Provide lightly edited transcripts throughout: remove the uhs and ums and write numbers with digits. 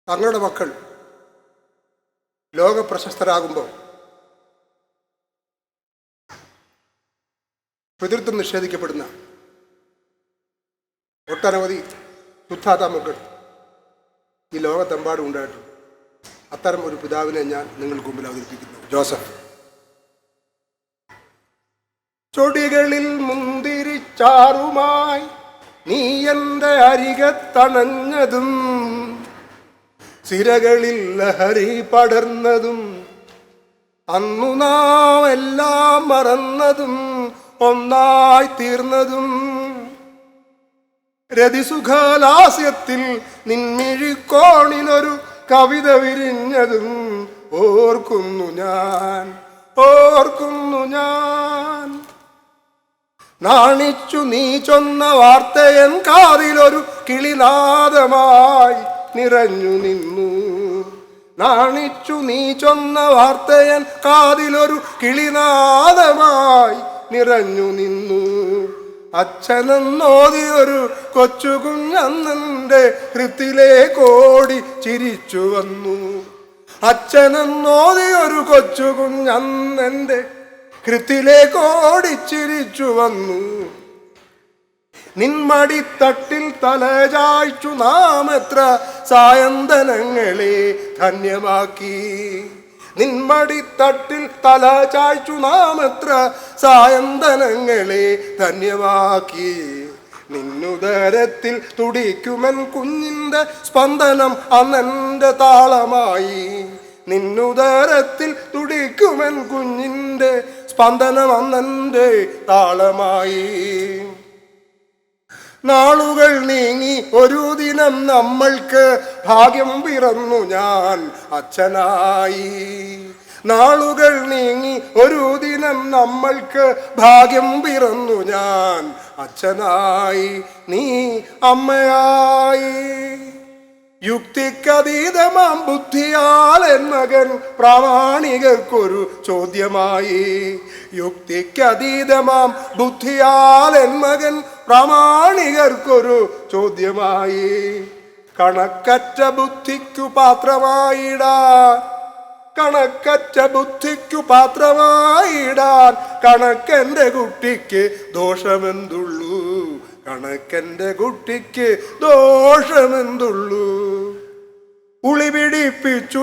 തങ്ങളുടെ മക്കൾ ലോക പ്രശസ്തരാകുമ്പോൾ പിതൃത്വം നിഷേധിക്കപ്പെടുന്ന ഒട്ടനവധി ശുദ്ധാത്മ മക്കൾ ഈ ലോകത്തെമ്പാടും ഉണ്ടായിട്ടുണ്ട്. അത്തരം ഒരു പിതാവിനെ ഞാൻ നിങ്ങൾക്ക് മുമ്പിൽ അവതരിപ്പിക്കുന്നു. ജോസഫ്. ചൊടികളിൽ മുന്തിരിച്ചാറുമായി നീ എൻ്റെ അരികത്തണഞ്ഞതും സിരകളിൽ ലഹരി പടർന്നതും അന്നു നാം എല്ലാം മറന്നതും ഒന്നായി തീർന്നതും രതിസുഖലാസ്യത്തിൽ നിൻമിഴിക്കോണിലൊരു കവിത വിരിഞ്ഞതും ഓർക്കുന്നു ഞാൻ. നാണിച്ചു നീ ചൊന്ന വാർത്തയൻ കാതിലൊരു കിളിനാദമായി നിറഞ്ഞു നിന്നു. നാണിച്ചു നീ ചൊന്ന വാർത്തയൻ കാതിലൊരു കിളിനാദമായി നിറഞ്ഞു നിന്നു. അച്ഛനെന്നോതിയൊരു കൊച്ചു കുഞ്ഞെന്റെ ഹൃത്തിലേക്കോടി ചിരിച്ചു വന്നു. അച്ഛനെന്നോതിയൊരു കൊച്ചു കുഞ്ഞെന്റെ ഹൃത്തിലേക്കോടി ചിരിച്ചു വന്നു. നിന്മടിത്തട്ടിൽ തലചായ്ച്ചു നാം എത്ര സായന്തനങ്ങളെ ധന്യമാക്കി. നിന്മടിത്തട്ടിൽ തലചായ്ച്ചു നാം എത്ര സായന്തനങ്ങളെ ധന്യമാക്കി. നിന്നുദരത്തിൽ തുടിക്കുമൻ കുഞ്ഞിൻ്റെ സ്പന്ദനം അന്നെൻ്റെ താളമായി. നിന്നുദരത്തിൽ തുടിക്കുമൻ കുഞ്ഞിൻ്റെ സ്പന്ദനം അന്നെൻ്റെ താളമായി. നാളുകൾ നീങ്ങി ഒരു ദിനം നമ്മൾക്ക് ഭാഗ്യം പിറന്നു ഞാൻ അച്ഛനായി. നാളുകൾ നീങ്ങി ഒരു ദിനം നമ്മൾക്ക് ഭാഗ്യം പിറന്നു ഞാൻ അച്ഛനായി. നീ അമ്മയായി. യുക്തിക്കതീതമാം ബുദ്ധിയാൽ എൻ മകൻ പ്രാമാണികർക്കൊരു ചോദ്യമായി. യുക്തിക്കതീതമാം ബുദ്ധിയാൽ എൻ മകൻ പ്രാമാണികർക്കൊരു ചോദ്യമായി. കണക്കറ്റ ബുദ്ധിക്കു പാത്രമായിടാൻ, കണക്കറ്റ ബുദ്ധിക്കു പാത്രമായിടാൻ കണക്കെൻ്റെ കുട്ടിക്ക് ദോഷമെന്തുള്ളൂ. കണക്കെൻ്റെ കുട്ടിക്ക് ദോഷമെന്തുള്ളൂ. ഉളിപിടിപ്പിച്ചു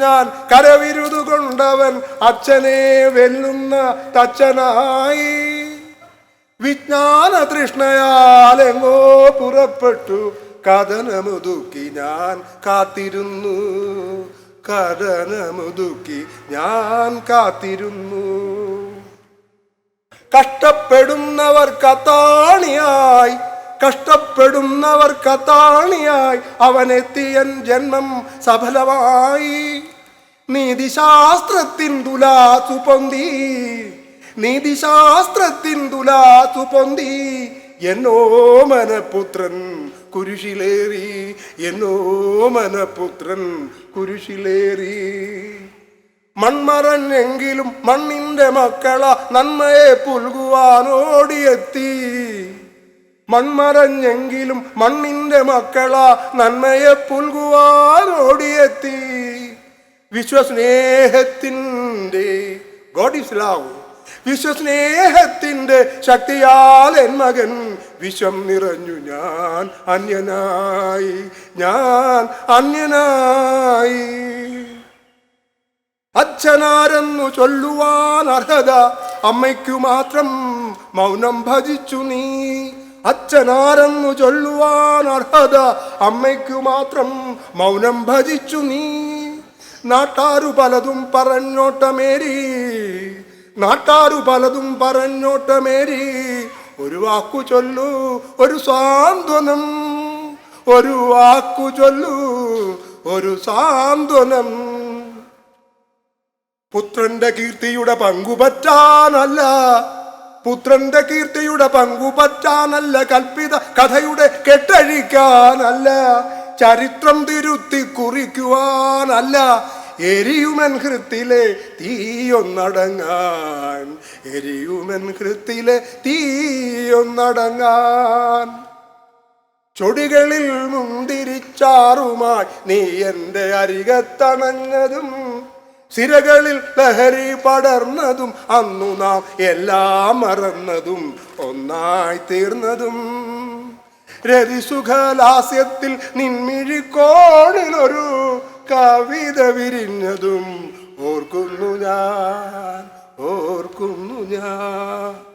ഞാൻ കരവിരുതു കൊണ്ടവൻ അച്ഛനെ വെല്ലുന്ന തച്ചനായി. വിജ്ഞാന തൃഷ്ണയാൽ എങ്ങോ പുറപ്പെട്ടു കഥനമുതുക്കി ഞാൻ കാത്തിരുന്നു. കഥനമുതുക്കി ഞാൻ കാത്തിരുന്നു. കഷ്ടപ്പെടുന്നവർക്കത്താണിയായി അവനെത്തിയൻ ജന്മം സഫലമായി. നീതിശാസ്ത്രത്തിൻ തുലാസു പൊന്തി എന്നോ മനപുത്രൻ കുരിശിലേറി. മൺമറഞ്ഞെങ്കിലും മണ്ണിന്റെ മക്കള നന്മയെ പുൽകുവാനോടിയെത്തി. മൺമറഞ്ഞെങ്കിലും മണ്ണിന്റെ മക്കള നന്മയെ പുൽകുവാനോടിയെത്തി. വിശ്വസ്നേഹത്തിൻ്റെ ഗോഡ് ഈസ് ലവ്. വിശ്വസ്നേഹത്തിൻ്റെ ശക്തിയാൽ എൻ മകൻ വിശ്വം നിറഞ്ഞു ഞാൻ അന്യനായി. അച്ഛനാരെന്നു ചൊല്ലുവാൻ അർഹത അമ്മയ്ക്കു മാത്രം മൗനം ഭജിച്ചു നീ. അച്ഛനാരെന്നു ചൊല്ലുവാൻ അർഹത അമ്മയ്ക്കു മാത്രം മൗനം ഭജിച്ചു നീ. നാട്ടാരു പലതും പറഞ്ഞോട്ടമേരി ഒരു വാക്കു ചൊല്ലു ഒരു സാന്ത്വനം. ഒരു വാക്കു ചൊല്ലു ഒരു സാന്ത്വനം. പുത്രന്റെ കീർത്തിയുടെ പങ്കുപറ്റാനല്ല കൽപ്പിത കഥയുടെ കെട്ടഴിക്കാനല്ല ചരിത്രം തിരുത്തി കുറിക്കുവാനല്ല എരിയുമൻ ഹൃത്തിലെ തീയൊന്നടങ്ങാൻ. ചൊടികളിൽ മുന്തിരി ചാറുമായി നീ എൻ്റെ അരികത്തണഞ്ഞതും സിരകളിൽ ലഹരി പടർന്നതും അന്നു നാം എല്ലാം മറന്നതും ഒന്നായി തീർന്നതും രതിസുഖലാസ്യത്തിൽ നിൻമിഴിക്കോണിലൊരു കവിത വിരിഞ്ഞതും ഓർക്കുന്നു ഞാൻ